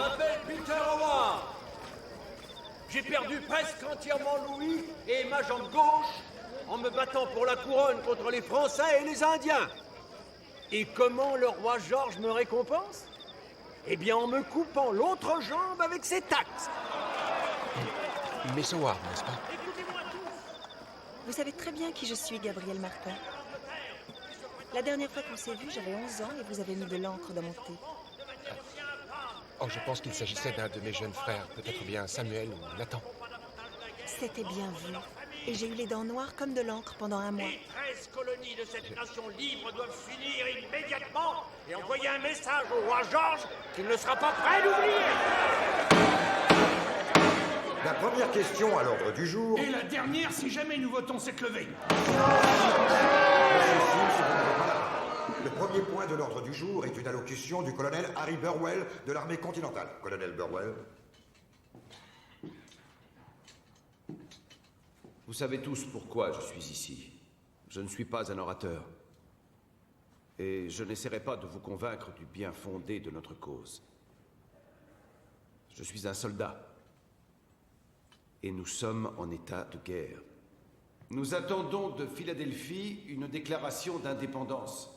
m'appelle Peter Howard. J'ai perdu presque entièrement l'ouïe et ma jambe gauche en me battant pour la couronne contre les Français et les Indiens. Et comment le roi George me récompense? Eh bien, en me coupant l'autre jambe avec ses taxes. Miss Howard, n'est-ce pas? Vous savez très bien qui je suis, Gabriel Martin. La dernière fois qu'on s'est vu, j'avais 11 ans et vous avez mis de l'encre dans mon thé. Oh, je pense qu'il s'agissait d'un de mes jeunes frères, peut-être bien Samuel ou Nathan. C'était bien vu. Et j'ai eu les dents noires comme de l'encre pendant un mois. Les 13 colonies de cette nation libre doivent s'unir immédiatement et envoyer un message au roi George qu'il ne sera pas prêt d'oublier. La première question à l'ordre du jour... Et la dernière si jamais nous votons cette levée. Le premier point de l'ordre du jour est une allocution du colonel Harry Burwell de l'armée continentale. Colonel Burwell. Vous savez tous pourquoi je suis ici. Je ne suis pas un orateur. Et je n'essaierai pas de vous convaincre du bien fondé de notre cause. Je suis un soldat. Et nous sommes en état de guerre. Nous attendons de Philadelphie une déclaration d'indépendance.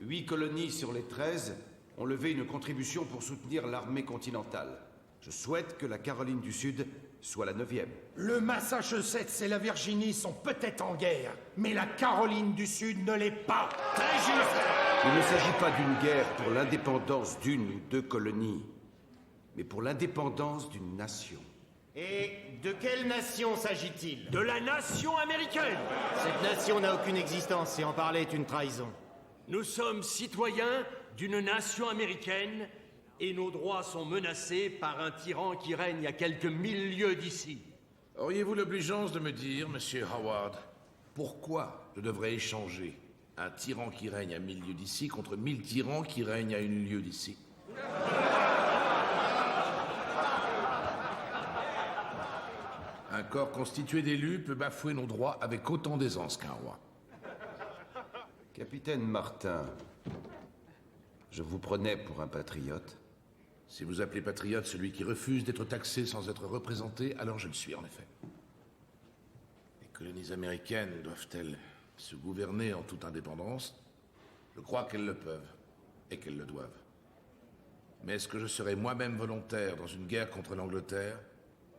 8 colonies sur les 13 ont levé une contribution pour soutenir l'armée continentale. Je souhaite que la Caroline du Sud soit la 9e. Le Massachusetts et la Virginie sont peut-être en guerre, mais la Caroline du Sud ne l'est pas. Très juste. Il ne s'agit pas d'une guerre pour l'indépendance d'une ou deux colonies, mais pour l'indépendance d'une nation. Et de quelle nation s'agit-il? De la nation américaine. Cette nation n'a aucune existence et en parler est une trahison. Nous sommes citoyens d'une nation américaine et nos droits sont menacés par un tyran qui règne à quelques 1000 lieues d'ici. Auriez-vous l'obligeance de me dire, monsieur Howard, pourquoi je devrais échanger un tyran qui règne à 1000 lieues d'ici contre 1000 tyrans qui règnent à 1 lieue d'ici? Un corps constitué d'élus peut bafouer nos droits avec autant d'aisance qu'un roi. Capitaine Martin, je vous prenais pour un patriote. Si vous appelez patriote celui qui refuse d'être taxé sans être représenté, alors je le suis en effet. Les colonies américaines doivent-elles se gouverner en toute indépendance? Je crois qu'elles le peuvent et qu'elles le doivent. Mais est-ce que je serai moi-même volontaire dans une guerre contre l'Angleterre?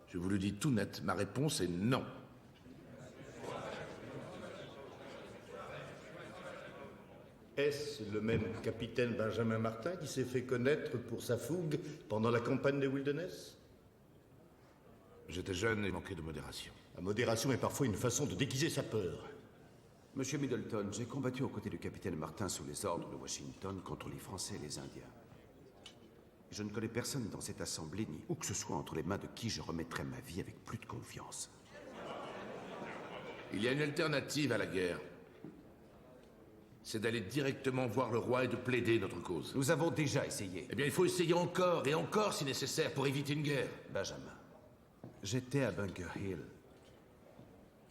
Je vous le dis tout net, ma réponse est non. Est-ce le même capitaine Benjamin Martin qui s'est fait connaître pour sa fougue pendant la campagne des Wilderness? J'étais jeune et manquais de modération. La modération est parfois une façon de déguiser sa peur. Monsieur Middleton, j'ai combattu aux côtés du capitaine Martin sous les ordres de Washington contre les Français et les Indiens. Je ne connais personne dans cette assemblée, ni où que ce soit entre les mains de qui je remettrai ma vie avec plus de confiance. Il y a une alternative à la guerre. C'est d'aller directement voir le roi et de plaider notre cause. Nous avons déjà essayé. Eh bien, il faut essayer encore et encore si nécessaire pour éviter une guerre. Benjamin, j'étais à Bunker Hill.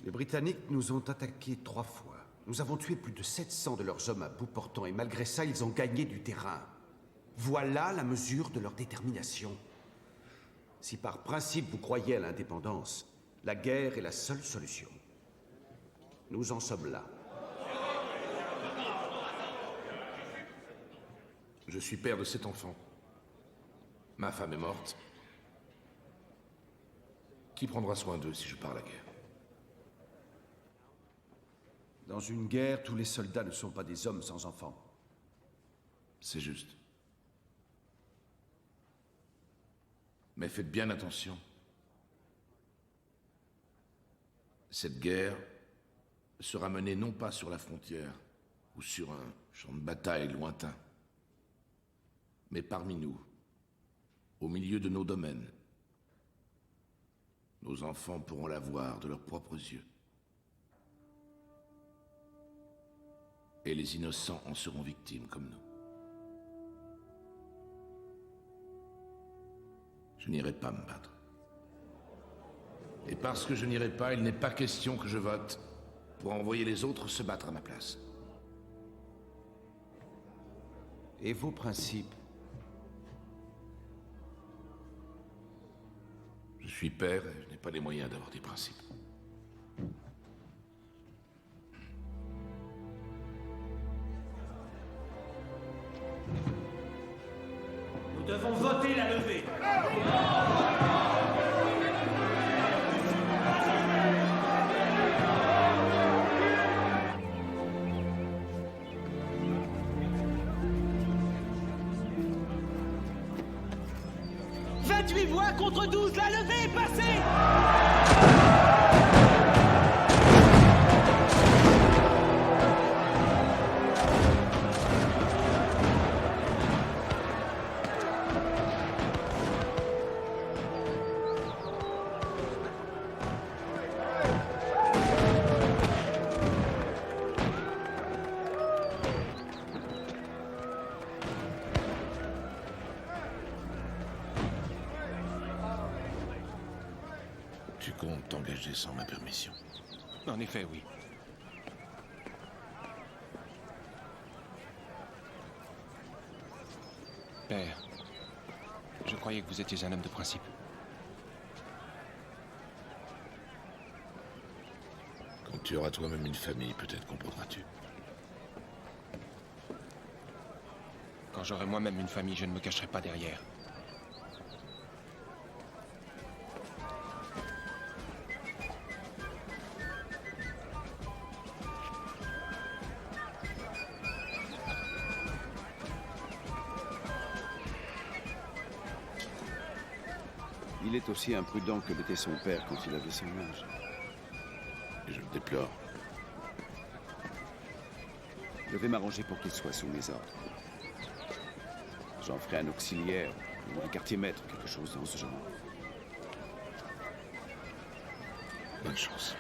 Les Britanniques nous ont attaqués 3 fois. Nous avons tué plus de 700 de leurs hommes à bout portant et malgré ça, ils ont gagné du terrain. Voilà la mesure de leur détermination. Si par principe vous croyez à l'indépendance, la guerre est la seule solution. Nous en sommes là. Je suis père de 7 enfants. Ma femme est morte. Qui prendra soin d'eux si je pars à la guerre? Dans une guerre, tous les soldats ne sont pas des hommes sans enfants. C'est juste. Mais faites bien attention. Cette guerre sera menée non pas sur la frontière ou sur un champ de bataille lointain, mais parmi nous, au milieu de nos domaines. Nos enfants pourront la voir de leurs propres yeux. Et les innocents en seront victimes comme nous. Je n'irai pas me battre. Et parce que je n'irai pas, il n'est pas question que je vote pour envoyer les autres se battre à ma place. Et vos principes? suis père et je n'ai pas les moyens d'avoir des principes. Nous devons voter la levée. Contre 12, la levée est passée! Tu comptes t'engager sans ma permission? En effet, oui. Père, je croyais que vous étiez un homme de principe. Quand tu auras toi-même une famille, peut-être comprendras-tu. Quand j'aurai moi-même une famille, je ne me cacherai pas derrière. Il est aussi imprudent que l'était son père quand il avait son âge. Et je le déplore. Je vais m'arranger pour qu'il soit sous mes ordres. J'en ferai un auxiliaire ou un quartier-maître, quelque chose dans ce genre. Bonne chance.